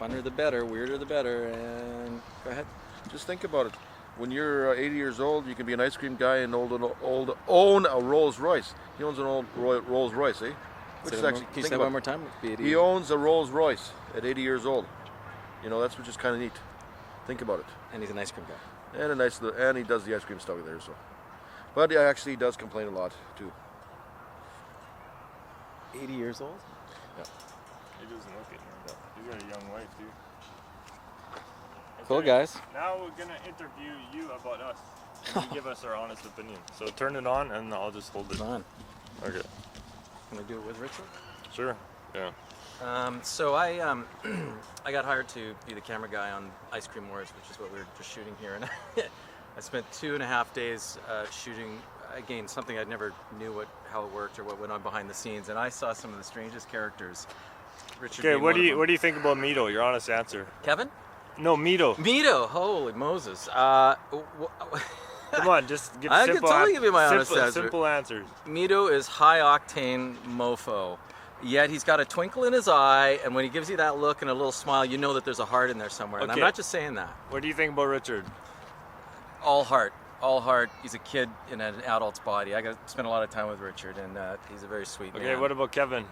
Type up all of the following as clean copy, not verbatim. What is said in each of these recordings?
funner the better, weirder the better. And go ahead. Just think about it. When you're 80 years old, you can be an ice cream guy and own a Rolls Royce. He owns an old Rolls Royce, eh? Which is actually, can you say that one more time? He owns a Rolls Royce at 80 years old. You know, that's just kind of neat. Think about it. And he's an ice cream guy. And he does the ice cream stuff there, so. But he actually does complain a lot too. 80 years old? Yeah. He doesn't look it. He's got a young wife too. Cool, guys. Now we're gonna interview you about us. You give us our honest opinion. So turn it on, and I'll just hold it. On. Okay. Can I do it with Richard? Sure. Yeah. So I got hired to be the camera guy on Ice Cream Wars, which is what we were just shooting here, and I spent 2.5 days shooting. Again, something I never knew how it worked or what went on behind the scenes, and I saw some of the strangest characters. Richard. Okay. What do you think about Mito? Your honest answer. Kevin? No, Mito. Mito, holy Moses. Come on, just give I simple. can totally give you my honest answer. Simple answers. Mito is high octane mofo. Yet he's got a twinkle in his eye, and when he gives you that look and a little smile, you know that there's a heart in there somewhere. And I'm not just saying that. What do you think about Richard? All heart. All heart. He's a kid in an adult's body. I got to spend a lot of time with Richard, and he's a very sweet man. Okay, what about Kevin?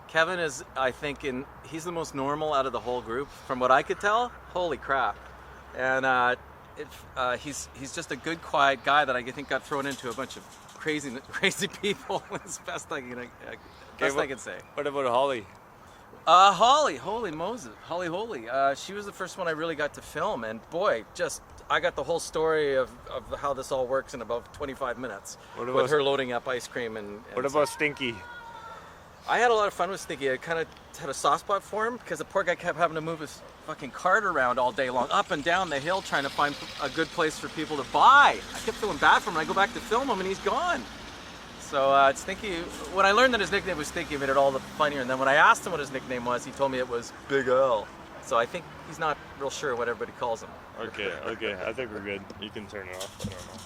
Kevin is, I think, he's the most normal out of the whole group, from what I could tell. Holy crap! And he's just a good, quiet guy that I think got thrown into a bunch of crazy people. It's the best I can say. What about Holly? Holly, holy Moses, Holly. She was the first one I really got to film, and boy, I got the whole story of how this all works in about 25 minutes. With her loading up ice cream and what about Stinky? I had a lot of fun with Stinky. I kind of had a soft spot for him because the poor guy kept having to move his fucking cart around all day long, up and down the hill, trying to find a good place for people to buy. I kept feeling bad for him, and I go back to film him, and he's gone. So Stinky, when I learned that his nickname was Stinky, it made it all the funnier. And then when I asked him what his nickname was, he told me it was Big L. So I think he's not real sure what everybody calls him. Okay, I think we're good. You can turn it off. I don't know.